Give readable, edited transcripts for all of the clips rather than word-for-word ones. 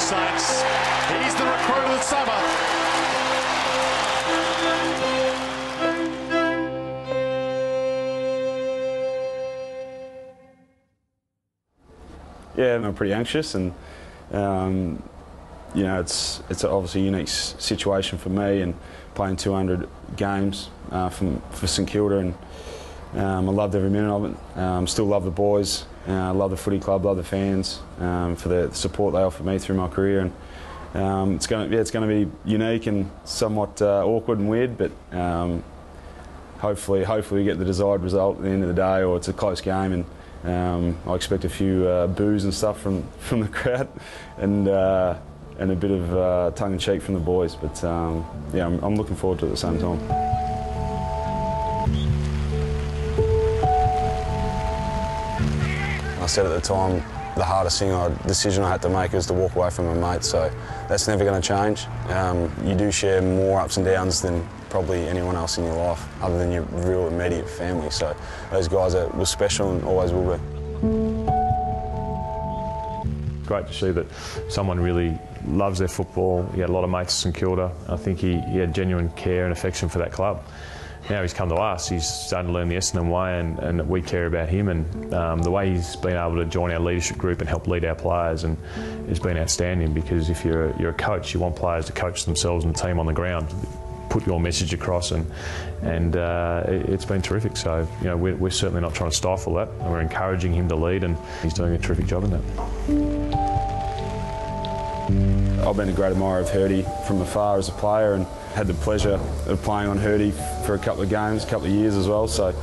Saints. He's the recruit of the summer. Yeah, I'm pretty anxious, and you know, it's obviously a unique situation for me, and playing 200 games for St Kilda, and I loved every minute of it. Still love the boys, love the footy club, love the fans for the support they offered me through my career, and it's going to be unique and somewhat awkward and weird, but hopefully we get the desired result at the end of the day, or it's a close game, and I expect a few boos and stuff from the crowd, and a bit of tongue-in-cheek from the boys. But yeah, I'm looking forward to it at the same time. I said at the time, the hardest decision I had to make was to walk away from my mate. So that's never going to change. You do share more ups and downs than probably anyone else in your life, other than your real immediate family. So those guys were special and always will be. Great to see that someone really loves their football. He had a lot of mates at St Kilda. I think he had genuine care and affection for that club. Now he's come to us, he's starting to learn the Essendon way, and we care about him, and the way he's been able to join our leadership group and help lead our players, and it's been outstanding, because if you're a coach, you want players to coach themselves and the team on the ground, put your message across, and it's been terrific. So you know, we're certainly not trying to stifle that, and we're encouraging him to lead, and he's doing a terrific job in that. I've been a great admirer of Hurdy from afar as a player, and had the pleasure of playing on Hurdy for a couple of games, a couple of years as well. So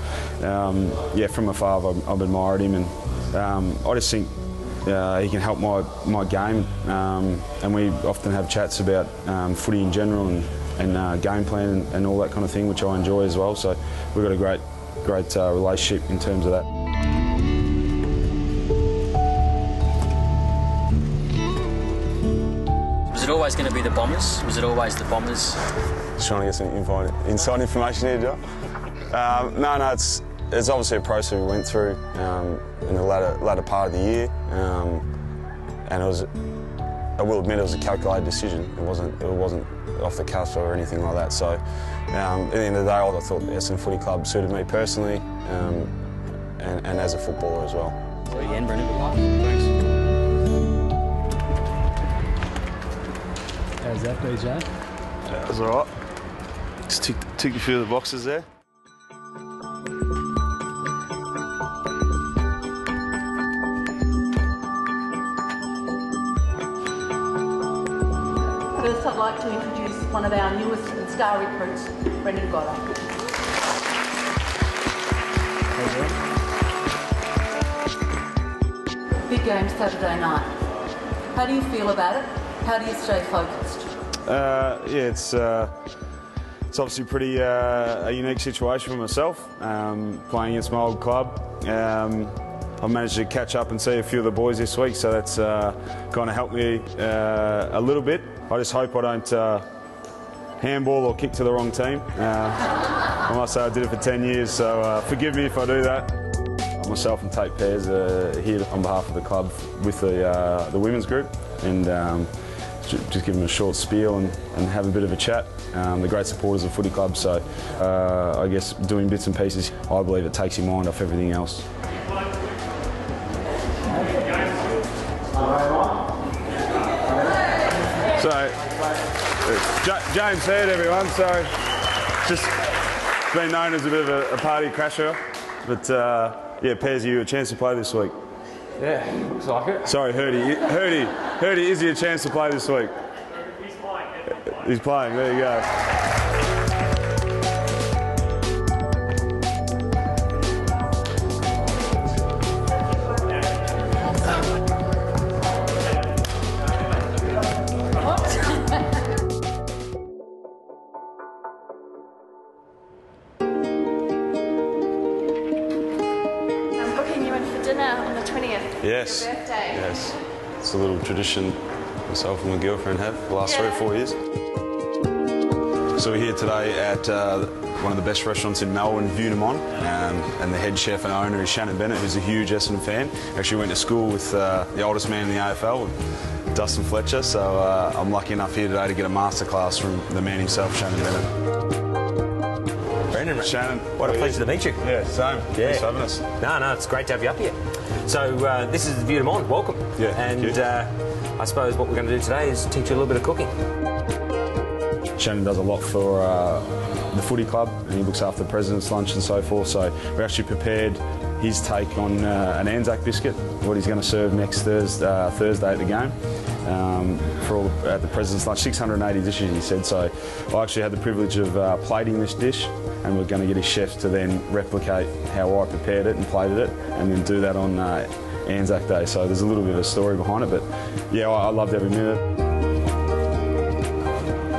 yeah, from afar I've admired him, and I just think he can help my game, and we often have chats about footy in general, and game plan and all that kind of thing, which I enjoy as well. So we've got a great relationship in terms of that. Was it always going to be the Bombers? Was it always the Bombers? Just trying to get some inside information here, Joe. No, it's obviously a process we went through in the latter part of the year, and it was, I will admit, it was a calculated decision. It wasn't off the cuff or anything like that. So at the end of the day, I thought the Essendon Footy Club suited me personally, and as a footballer as well. See you again, Brendon. Thanks. How's that, BJ? That was all right. Just ticked a few of the boxes there. First, I'd like to introduce one of our newest and star recruits, Brendon Goddard. Big game Saturday night. How do you feel about it? How do you stay focused? Yeah, it's obviously pretty a unique situation for myself, playing against my old club. I've managed to catch up and see a few of the boys this week, so that's kind of helped me a little bit. I just hope I don't handball or kick to the wrong team. I must say I did it for 10 years, so forgive me if I do that. Myself and Tate Pears are here on behalf of the club with the women's group, and just give them a short spiel and have a bit of a chat. They're great supporters of the footy club, so I guess doing bits and pieces, I believe it takes your mind off everything else. So, James Heard, everyone. So, just been known as a bit of a party crasher, but yeah, Pears, you a chance to play this week? Yeah, looks like it. Sorry, Hurdy, is there a chance to play this week? He's playing. He's playing, there you go. On the 20th. Yes. Your birthday. Yes. It's a little tradition myself and my girlfriend have for the last 3 or 4 years. So we're here today at one of the best restaurants in Melbourne, Viewdamont, and the head chef and owner is Shannon Bennett, who's a huge Essendon fan. Actually went to school with the oldest man in the AFL, Dustin Fletcher, so I'm lucky enough here today to get a masterclass from the man himself, Shannon Bennett. Brendon, Shannon, what a pleasure to meet you. Yeah, same. Yeah. Thanks for having us. No, it's great to have you up here. So this is the View to Mind. Welcome. Yeah, and thank you. I suppose what we're going to do today is teach you a little bit of cooking. Shannon does a lot for the footy club, and he looks after the president's lunch and so forth. So we actually prepared his take on an Anzac biscuit, what he's going to serve next Thursday at the game. At the president's lunch, 680 dishes, he said. So I actually had the privilege of plating this dish, and we're going to get his chefs to then replicate how I prepared it and plated it, and then do that on Anzac Day. So there's a little bit of a story behind it, but yeah, I loved every minute.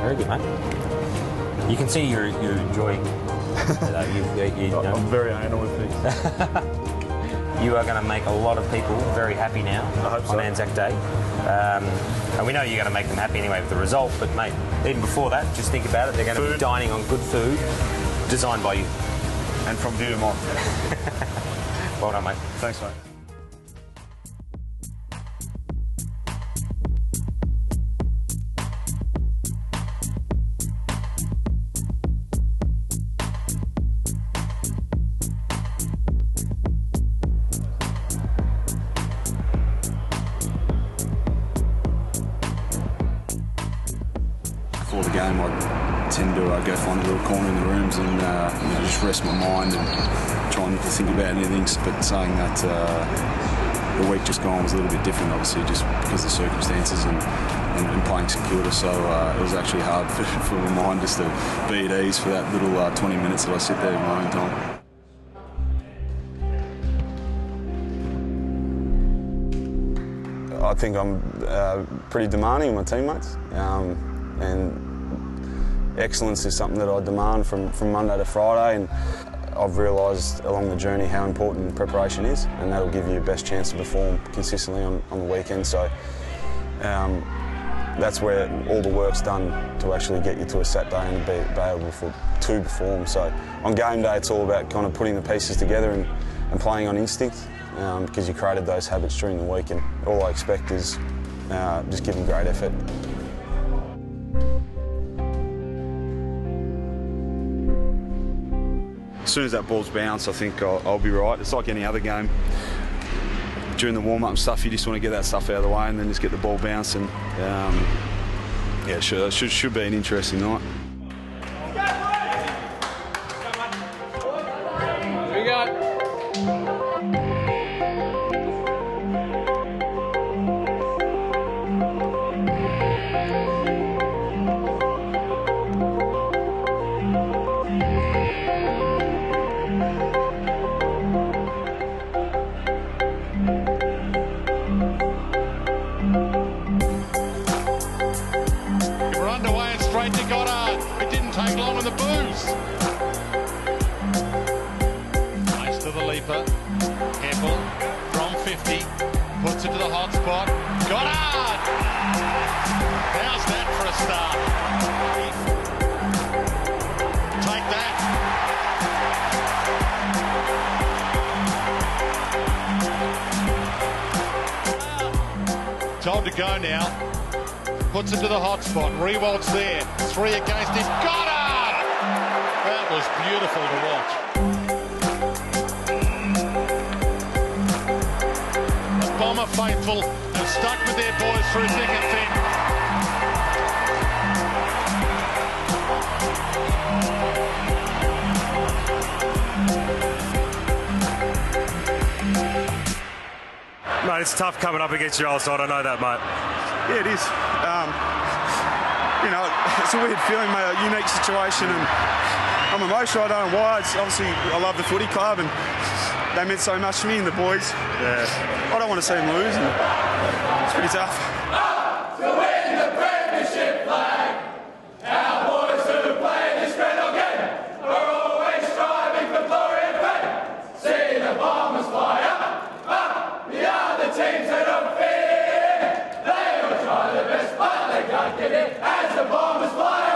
Very good, mate. You can see you're enjoying. I'm very anal with things. You are going to make a lot of people very happy now on Anzac Day. And we know you're going to make them happy anyway with the result, but mate, even before that, just think about it. They're going to be dining on good food designed by you. And from View to Mind. Well done, mate. Thanks, mate. Before the game, I tend to go find a little corner in the rooms and just rest my mind and try not to think about anything. But saying that, the week just gone was a little bit different, obviously, just because of the circumstances and playing St Kilda. So it was actually hard for my mind just to be at ease for that little 20 minutes that I sit there in my own time. I think I'm pretty demanding of my teammates. And excellence is something that I demand from Monday to Friday, and I've realised along the journey how important preparation is, and that'll give you your best chance to perform consistently on the weekend. So that's where all the work's done to actually get you to a Saturday and be able to perform. So on game day, it's all about kind of putting the pieces together and playing on instinct, because you created those habits during the week, and all I expect is just giving great effort. As soon as that ball's bounced, I think I'll be right. It's like any other game. During the warm-up and stuff, you just want to get that stuff out of the way and then just get the ball bounced. And yeah, should be an interesting night. Here we go. Brendon Goddard. It didn't take long on the booze. Nice to the leaper. Careful. From 50. Puts it to the hot spot. Goddard! How's that for a start? Take that. Told to go now. Puts it to the hot spot. Rewald's there. 3 against him. Goddard! That was beautiful to watch. The Bomber faithful have stuck with their boys through thick and thin. Mate, it's tough coming up against your old side. I know that, mate. Yeah, it is. You know, it's a weird feeling, mate, a unique situation, and I'm emotional. I don't know why. It's obviously, I love the footy club, and they meant so much to me and the boys. Yeah. I don't want to see them lose, and it's pretty tough. To win the premiership flag, our boys who play this Brendon game are always striving for glory and fame. See the Bombers fly up, the other teams that don't fit. Try the best, but they can't get it as the Bombers fly up.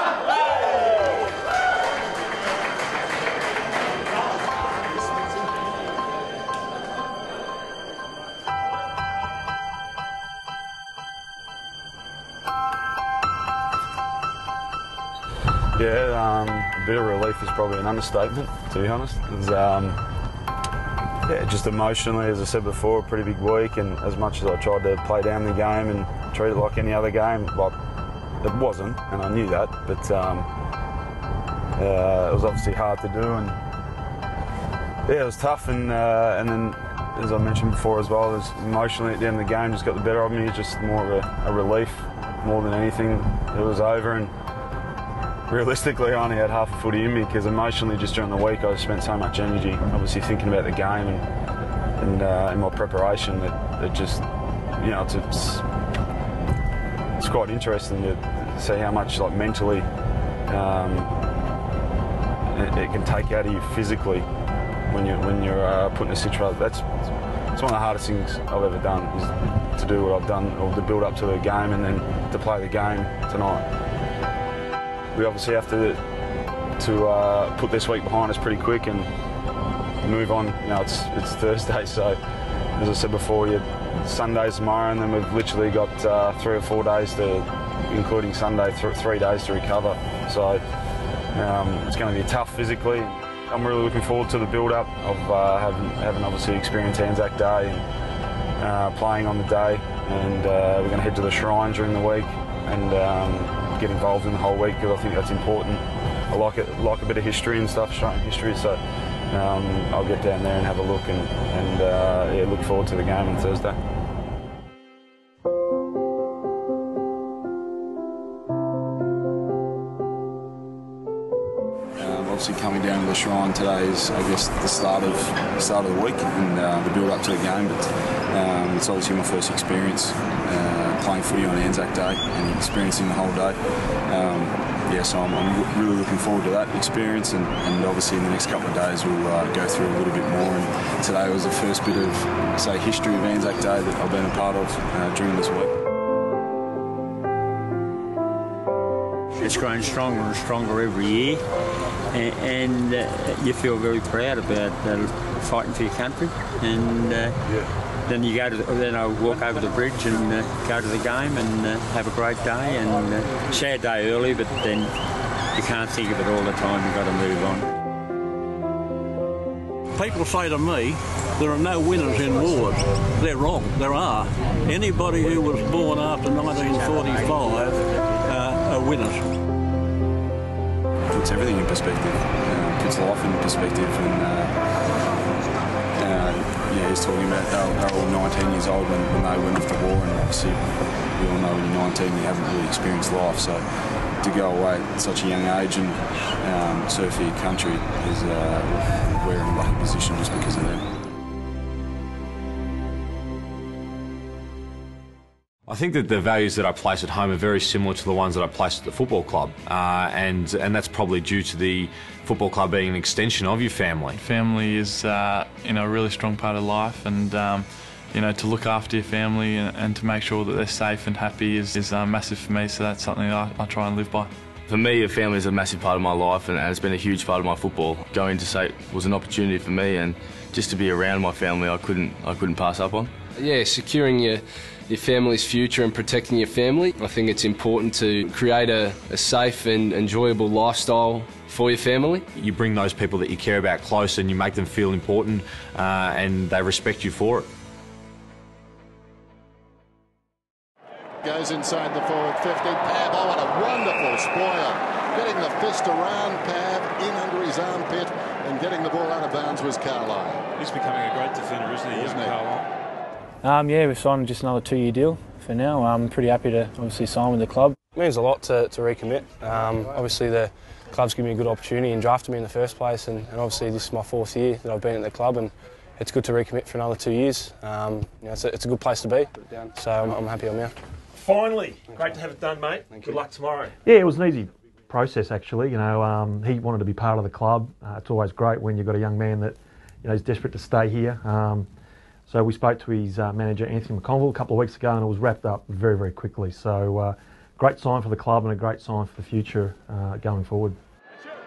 Yeah, a bit of relief is probably an understatement, to be honest. It's, yeah, just emotionally, as I said before, a pretty big week, and as much as I tried to play down the game and treat it like any other game, well, it wasn't, and I knew that, but it was obviously hard to do, and yeah, it was tough, and then, as I mentioned before as well, it was emotionally at the end of the game just got the better of me. It's just more of a relief more than anything. It was over, and realistically I only had half a footy in me, because emotionally just during the week I spent so much energy obviously thinking about the game and in my preparation that it just, you know, it's quite interesting to see how much like mentally it can take out of you physically when you're put in a situation. It's one of the hardest things I've ever done, is to do what I've done, or to build up to the game and then to play the game tonight. We obviously have to put this week behind us pretty quick and move on. You know, it's Thursday, so as I said before, Sunday's tomorrow, and then we've literally got 3 or 4 days including Sunday, 3 days to recover. So it's going to be tough physically. I'm really looking forward to the build-up of having obviously experienced Anzac Day and playing on the day, and we're going to head to the Shrine during the week and get involved in the whole week, because I think that's important. I like a bit of history and stuff, Australian history, so I'll get down there and have a look and yeah, look forward to the game on Thursday. Obviously coming down to the Shrine today is, I guess, the start of the week and the build up to the game, but it's obviously my first experience playing footy on Anzac Day and experiencing the whole day. Yeah, so I'm really looking forward to that experience, and obviously in the next couple of days we'll go through a little bit more. And today was the first bit of, say, history of Anzac Day that I've been a part of during this week. It's growing stronger and stronger every year, and you feel very proud about fighting for your country. And then you go then I walk over the bridge and go to the game and have a great day, and sad day early, but then you can't think of it all the time. You've got to move on. People say to me, there are no winners in wars. They're wrong. There are. Anybody who was born after 1945 are winners. Puts everything in perspective, puts life in perspective, and yeah, he's talking about they're all 19 years old when they went off to war, and obviously we all know when you're 19 you haven't really experienced life, so to go away at such a young age and serve for your country is we're in a lucky position just because of them. I think that the values that I place at home are very similar to the ones that I place at the football club, and that's probably due to the football club being an extension of your family. Family is a really strong part of life, and to look after your family and to make sure that they're safe and happy is massive for me. So that's something that I try and live by. For me, a family is a massive part of my life, and it's been a huge part of my football. Going to State was an opportunity for me, and just to be around my family, I couldn't pass up on. Yeah, securing your family's future and protecting your family. I think it's important to create a safe and enjoyable lifestyle for your family. You bring those people that you care about close and you make them feel important, and they respect you for it. Goes inside the forward 50. Pav, oh, what a wonderful spoiler. Getting the fist around Pav, in under his armpit, and getting the ball out of bounds was Carlisle. He's becoming a great defender, isn't he, Carlisle? Yeah, we've signed just another 2-year deal for now. I'm pretty happy to obviously sign with the club. It means a lot to recommit. Obviously the club's given me a good opportunity and drafted me in the first place, and obviously this is my 4th year that I've been at the club, and it's good to recommit for another 2 years. It's a good place to be, so I'm happy I'm here. Finally, great to have it done, mate. Good luck tomorrow. Yeah, it was an easy process actually. He wanted to be part of the club. It's always great when you've got a young man that is desperate to stay here. So we spoke to his manager, Anthony McConville, a couple of weeks ago, and it was wrapped up very, very quickly. So great sign for the club and a great sign for the future going forward.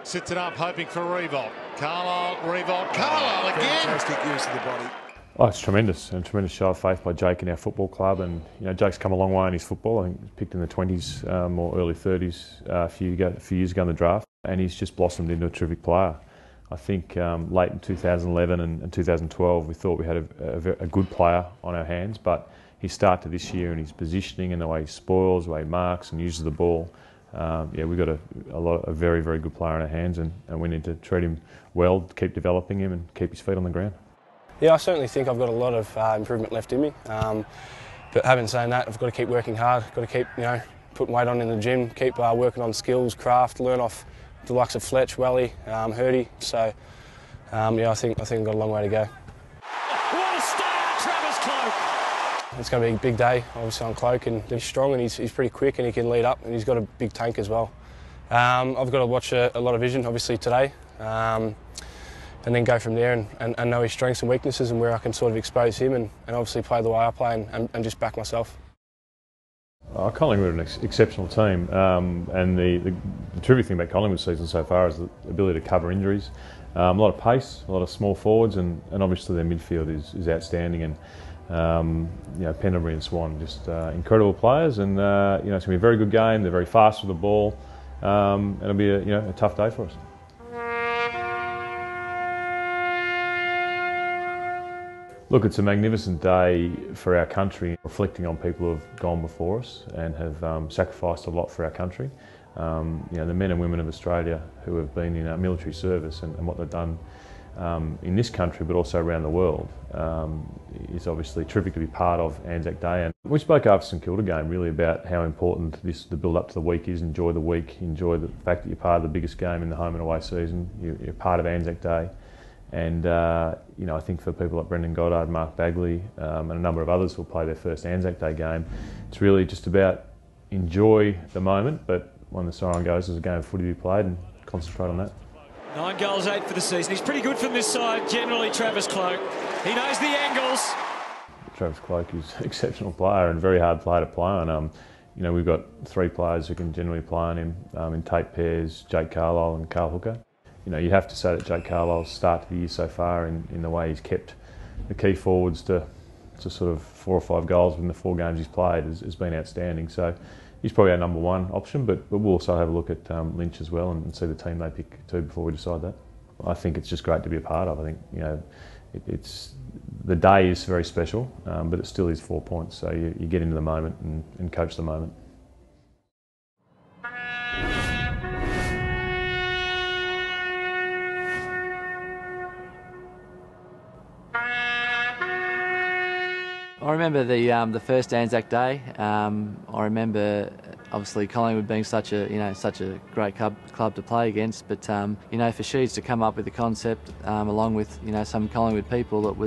Sits it up, hoping for Revolt. Carlisle, Revolt, Carlisle again. Fantastic use of the body. Oh, it's tremendous, and a tremendous show of faith by Jake and our football club. And Jake's come a long way in his football. I think he was picked in the 20s or early 30s a few years ago in the draft, and he's just blossomed into a terrific player. I think late in 2011 and 2012 we thought we had a good player on our hands, but his start to this year and his positioning and the way he spoils, the way he marks and uses the ball, we've got a very, very good player on our hands, and we need to treat him well, keep developing him and keep his feet on the ground. Yeah, I certainly think I've got a lot of improvement left in me. But having said that, I've got to keep working hard. Got to keep, putting weight on in the gym. Keep working on skills, craft, learn off the likes of Fletch, Welly, Hurdy. So, I think I've got a long way to go. What a start, Travis Cloke! It's going to be a big day, obviously, on Cloke, and he's strong and he's pretty quick and he can lead up and he's got a big tank as well. I've got to watch a lot of vision, obviously, today. And then go from there and know his strengths and weaknesses and where I can sort of expose him and obviously play the way I play and just back myself. Collingwood are an exceptional team, and the terrific thing about Collingwood's season so far is the ability to cover injuries. A lot of pace, a lot of small forwards, and obviously their midfield is outstanding. And Pendlebury and Swan, just incredible players, and it's going to be a very good game. They're very fast with the ball. It'll be a tough day for us. Look, it's a magnificent day for our country, reflecting on people who have gone before us and have sacrificed a lot for our country. The men and women of Australia who have been in our military service and what they've done in this country but also around the world is obviously terrific to be part of Anzac Day. And we spoke after St Kilda game really about how important the build up to the week is. Enjoy the week, enjoy the fact that you're part of the biggest game in the home and away season. You're part of Anzac Day. And I think for people like Brendon Goddard, Mark Bagley and a number of others who will play their first Anzac Day game, it's really just about enjoy the moment, but when the siren goes, there's a game of footy to be played and concentrate on that. 9 goals, 8 for the season. He's pretty good from this side, generally, Travis Cloke. He knows the angles. Travis Cloke is an exceptional player and a very hard player to play on. We've got 3 players who can generally play on him in Tate Pears, Jake Carlisle and Carl Hooker. You have to say that Jake Carlisle's start to the year so far in the way he's kept the key forwards to sort of 4 or 5 goals in the 4 games he's played has been outstanding. So he's probably our number 1 option, but we'll also have a look at Lynch as well and see the team they pick too before we decide that. I think it's just great to be a part of. I think it's the day is very special, but it still is 4 points. So you get into the moment and coach the moment. I remember the first Anzac Day. I remember obviously Collingwood being such a great club to play against. But for Sheeds to come up with the concept along with some Collingwood people,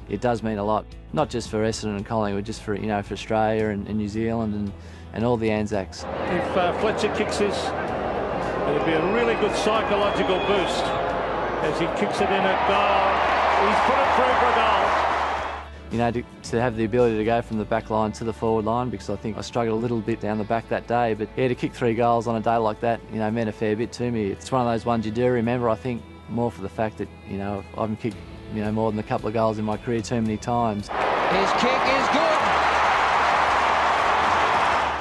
it does mean a lot. Not just for Essendon and Collingwood, just for for Australia and New Zealand and all the Anzacs. If Fletcher kicks this, it'll be a really good psychological boost as he kicks it in at goal. He's put it through for a goal. To have the ability to go from the back line to the forward line, because I think I struggled a little bit down the back that day, but to kick 3 goals on a day like that, meant a fair bit to me. It's one of those ones you do remember, I think, more for the fact that, I haven't kicked, more than a couple of goals in my career too many times. His kick is good.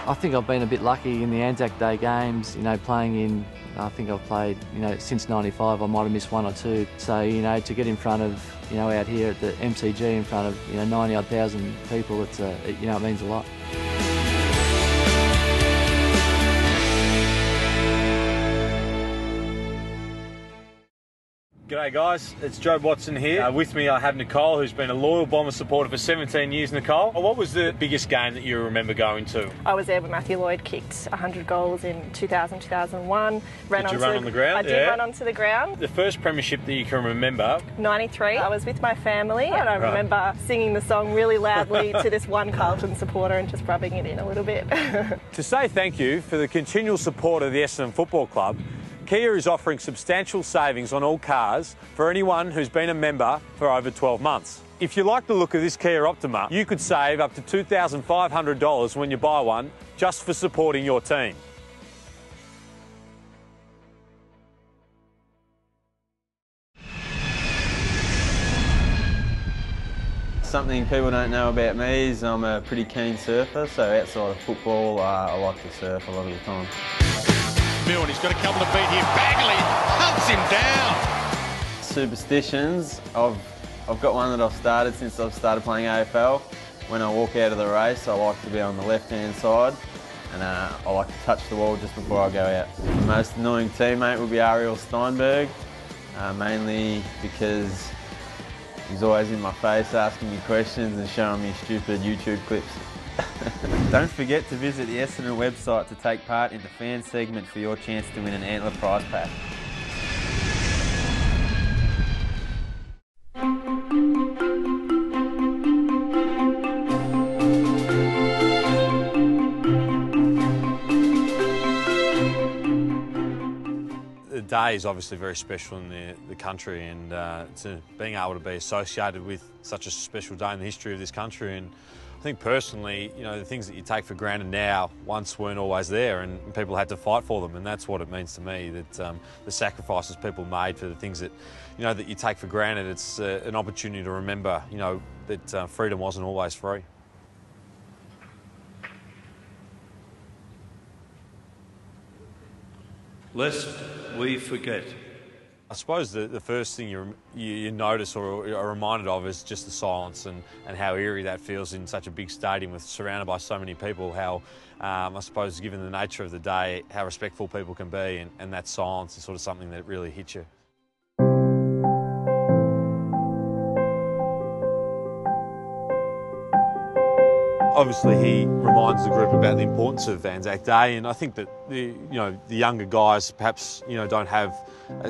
I think I've been a bit lucky in the Anzac Day games, playing in, I think I've played, since '95, I might have missed 1 or 2. So, to get in front of, out here at the MCG in front of, 90-odd thousand people, it means a lot. G'day guys, it's Jobe Watson here. With me I have Nicole, who's been a loyal Bomber supporter for 17 years. Nicole, what was the biggest game that you remember going to? I was there when Matthew Lloyd kicked 100 goals in 2000, 2001. Did you run on the ground? I did run onto the ground. The first premiership that you can remember? 93. I was with my family and I remember singing the song really loudly to this one Carlton supporter and just rubbing it in a little bit. To say thank you for the continual support of the Essendon Football Club, Kia is offering substantial savings on all cars for anyone who's been a member for over 12 months. If you like the look of this Kia Optima, you could save up to $2,500 when you buy one just for supporting your team. something people don't know about me is I'm a pretty keen surfer, so outside of football I like to surf a lot of the time. Milne, he's got a couple of feet here. Bagley hunts him down. Superstitions, I've got one that I've started since I've started playing AFL. When I walk out of the race, I like to be on the left-hand side, and I like to touch the wall just before I go out. The most annoying teammate would be Ariel Steinberg, mainly because he's always in my face asking me questions and showing me stupid YouTube clips. Don't forget to visit the Essendon website to take part in the fan segment for your chance to win an Antler prize pack. The day is obviously very special in the country, and being able to be associated with such a special day in the history of this country. And I think personally, you know, the things that you take for granted now once weren't always there, and people had to fight for them, and that's what it means to me, that the sacrifices people made for the things that, you know, that you take for granted. It's an opportunity to remember, you know, that freedom wasn't always free. Lest we forget. I suppose the first thing you notice or are reminded of is just the silence and how eerie that feels in such a big stadium with surrounded by so many people. How, I suppose, given the nature of the day, how respectful people can be, and that silence is sort of something that really hits you. Obviously, he reminds the group about the importance of Anzac Day, and I think that the younger guys perhaps don't have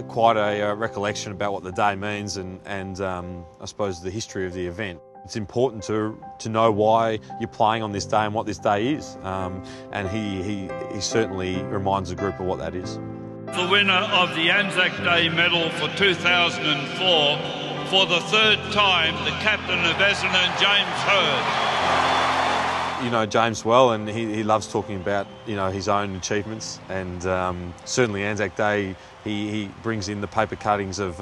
quite a recollection about what the day means, and I suppose the history of the event. It's important to know why you're playing on this day and what this day is, and he certainly reminds the group of what that is. The winner of the Anzac Day medal for 2004, for the third time, the captain of Essendon, James Hird. You know James well, and he loves talking about his own achievements, and certainly Anzac Day he brings in the paper cuttings of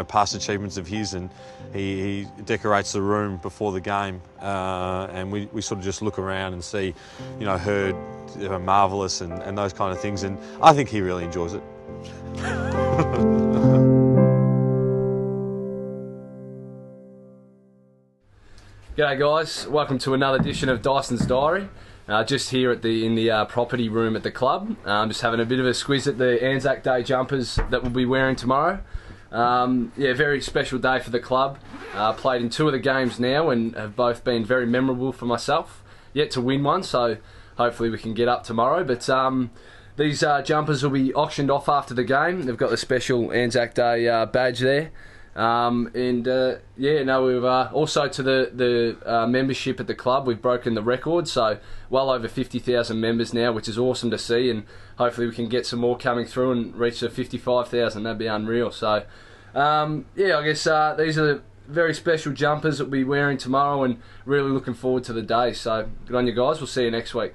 past achievements of his, and he decorates the room before the game, and we sort of just look around and see Hird marvellous and those kind of things, and I think he really enjoys it. G'day guys, welcome to another edition of Dyson's Diary. Just here in the property room at the club. Just having a bit of a squiz at the Anzac Day jumpers that we'll be wearing tomorrow. Yeah, very special day for the club. Played in 2 of the games now and have both been very memorable for myself. Yet to win one, so hopefully we can get up tomorrow. But these jumpers will be auctioned off after the game. They've got the special Anzac Day badge there. We've also to the membership at the club, we've broken the record, so well over 50,000 members now, which is awesome to see, and hopefully we can get some more coming through and reach the 55,000. That'd be unreal. So I guess these are the very special jumpers that we'll be wearing tomorrow, and really looking forward to the day. So good on you guys, we'll see you next week.